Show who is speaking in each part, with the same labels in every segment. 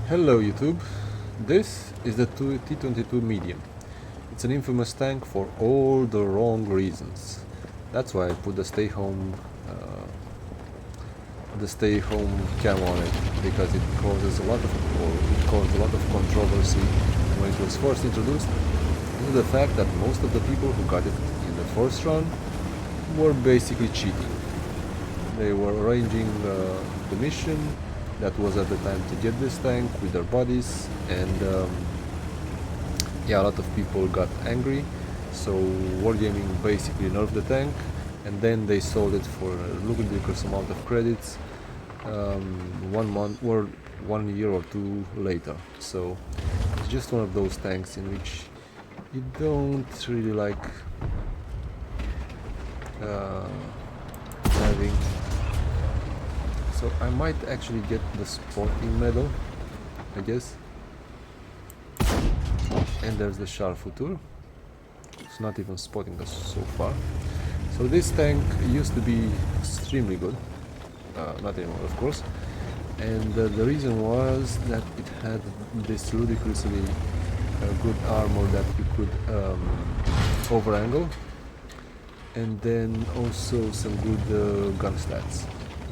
Speaker 1: Hello YouTube, this is the T-22 medium. It's an infamous tank for all the wrong reasons. That's why I put the stay home cam on it, because it caused a lot of controversy when it was first introduced, due to the fact that most of the people who got it in the first run were basically cheating. They were arranging the mission that was at the time to get this tank with their bodies, and yeah, a lot of people got angry, so Wargaming basically nerfed the tank, and then they sold it for a ludicrous amount of credits 1 month or 1 year or two later. So it's just one of those tanks in which you don't really like having. So I might actually get the sporting medal, I guess. And there's the Char Futur. It's not even spotting us so far. So this tank used to be extremely good, not anymore of course, and the reason was that it had this ludicrously good armor that you could over angle, and then also some good gun stats.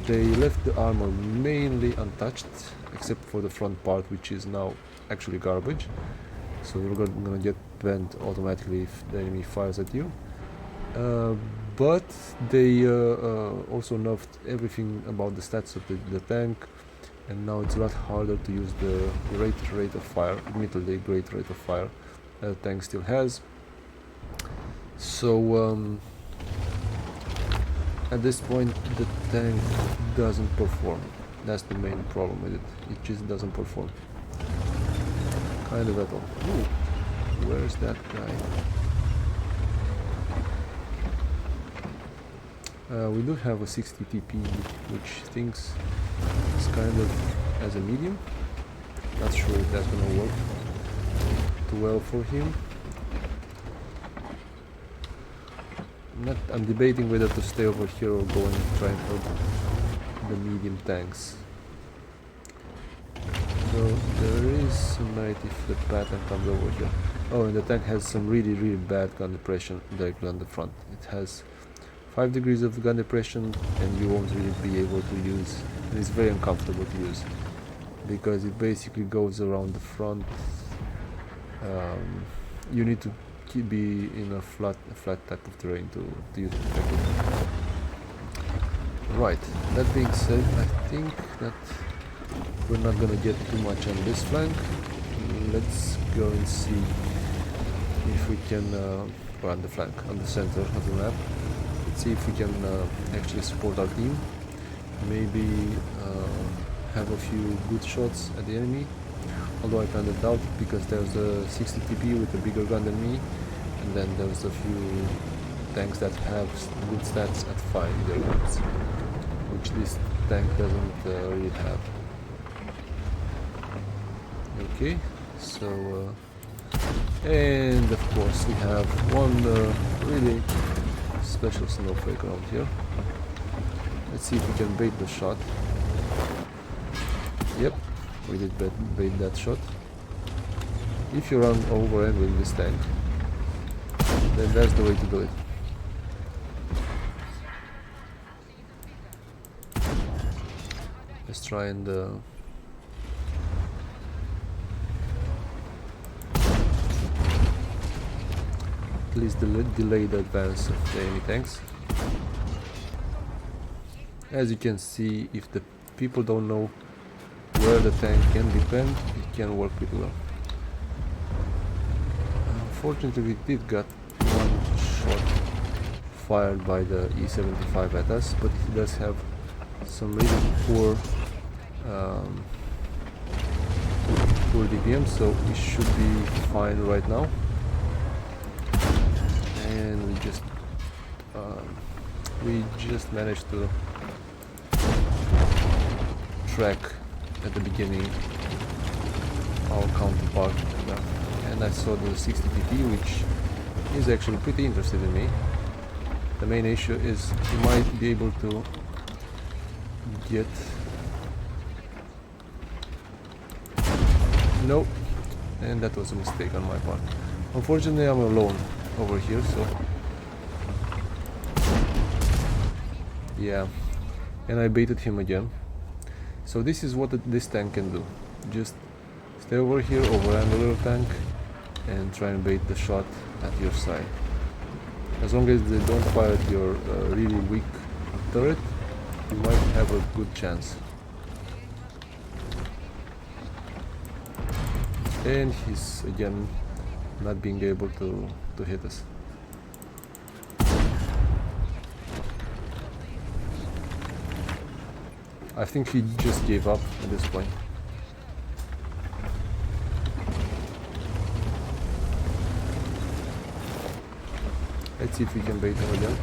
Speaker 1: They left the armor mainly untouched, except for the front part, which is now actually garbage. So you're gonna get bent automatically if the enemy fires at you. But they also nerfed everything about the stats of the tank, and now it's a lot harder to use the great rate of fire, admittedly great rate of fire, that the tank still has. So at this point the tank doesn't perform. That's the main problem with it. It just doesn't perform. Kind of at all. Ooh, where's that guy? We do have a 60 TP, which thinks it's kind of as a medium. Not sure if that's gonna work too well for him. I'm debating whether to stay over here or go and try and help the medium tanks. So there is some night if the pattern comes over here. Oh, and the tank has some really bad gun depression directly on the front. It has 5 degrees of gun depression, and you won't really be able to use, and it's very uncomfortable to use, because it basically goes around the front. You need to be in a flat type of terrain to use it effectively. Right, that being said, I think that we're not gonna get too much on this flank. Let's go and see if we can, or on the flank, on the center of the map. Let's see if we can actually support our team. Maybe have a few good shots at the enemy. Although I kind of doubt it, because there's a 60 TP with a bigger gun than me, and then there's a few tanks that have good stats at firing their guns, which this tank doesn't really have. Okay, so and of course we have one really special snowflake around here. Let's see if we can bait the shot. Yep, we did bait that shot. If you run over angling this tank, then that's the way to do it. Let's try and at least delay the advance of the enemy tanks. As you can see, if the people don't know where the tank can be bent, it can work pretty well. Unfortunately, we did get one shot fired by the E-75 at us, but it does have some really poor DPM, so we should be fine right now. And we just managed to track at the beginning our counterpart, and I saw the 60 TP, which is actually pretty interested in me. The main issue is you might be able to get Nope. And that was a mistake on my part. Unfortunately, I'm alone over here, so... Yeah. And I baited him again. So this is what this tank can do. Just stay over here, overangle your tank, and try and bait the shot at your side. As long as they don't fire at your really weak turret, you might have a good chance. And he's again not being able to hit us. I think he just gave up at this point. Let's see if we can bait him again.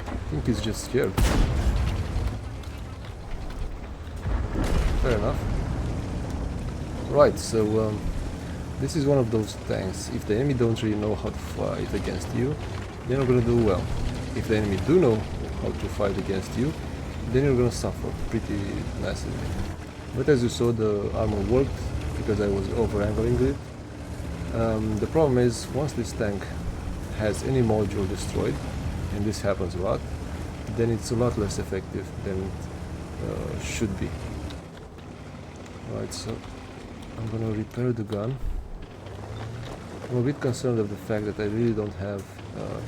Speaker 1: I think he's just scared. Fair enough. Right, so this is one of those tanks. If the enemy don't really know how to fight against you, they're not gonna do well. If the enemy do know how to fight against you, then you're gonna suffer pretty massively. But as you saw, the armor worked because I was over-angling it. The problem is, once this tank has any module destroyed, and this happens a lot, then it's a lot less effective than it should be. Right, so I'm gonna repair the gun. I'm a bit concerned of the fact that I really don't have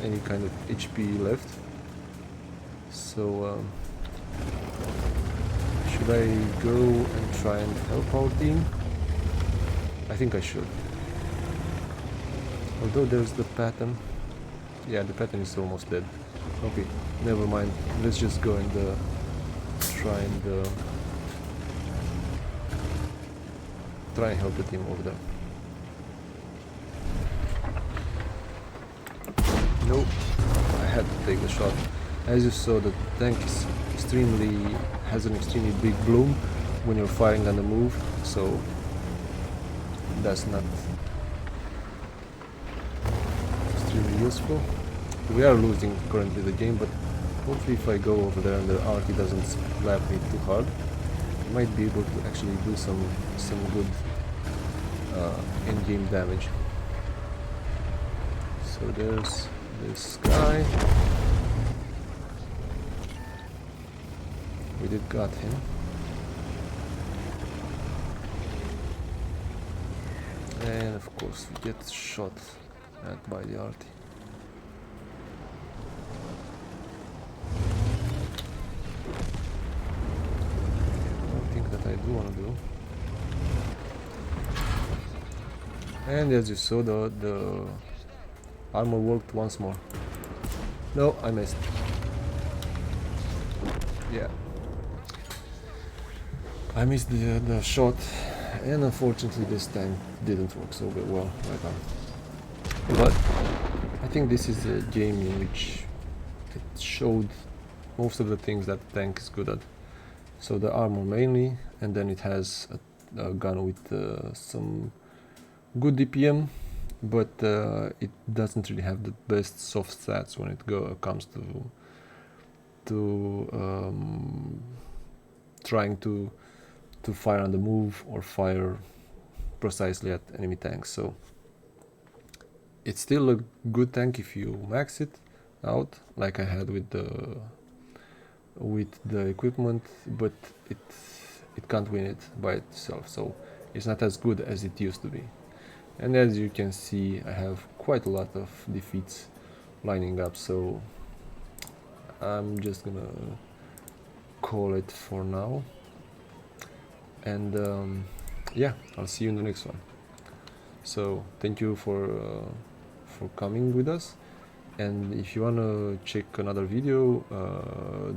Speaker 1: any kind of HP left. So should I go and try and help our team? I think I should. Although there's the pattern. Yeah, the pattern is almost dead. Okay, never mind. Let's just go and try and help the team over there. Nope, I had to take the shot. As you saw, the tank is has an extremely big bloom when you're firing on the move, so that's not extremely useful. We are losing currently the game, but hopefully if I go over there and the arty doesn't slap me too hard, I might be able to actually do some good in-game damage. So there's this guy. We did got him. And of course we get shot at by the arty. I do want to do. And as you saw, the armor worked once more. No, I missed. Yeah, I missed the shot, and unfortunately this tank didn't work so well right now. But I think this is a game in which it showed most of the things that the tank is good at. So the armor mainly, and then it has a gun with some good DPM, but it doesn't really have the best soft stats when it comes to trying to fire on the move or fire precisely at enemy tanks. So it's still a good tank if you max it out, like I had with the equipment, but it can't win it by itself, so it's not as good as it used to be. And as you can see, I have quite a lot of defeats lining up, so I'm just gonna call it for now, and yeah, I'll see you in the next one. So thank you for coming with us. And if you wanna check another video,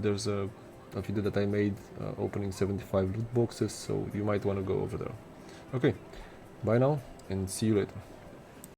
Speaker 1: there's a video that I made opening 75 loot boxes, so you might wanna go over there. Okay, bye now and see you later.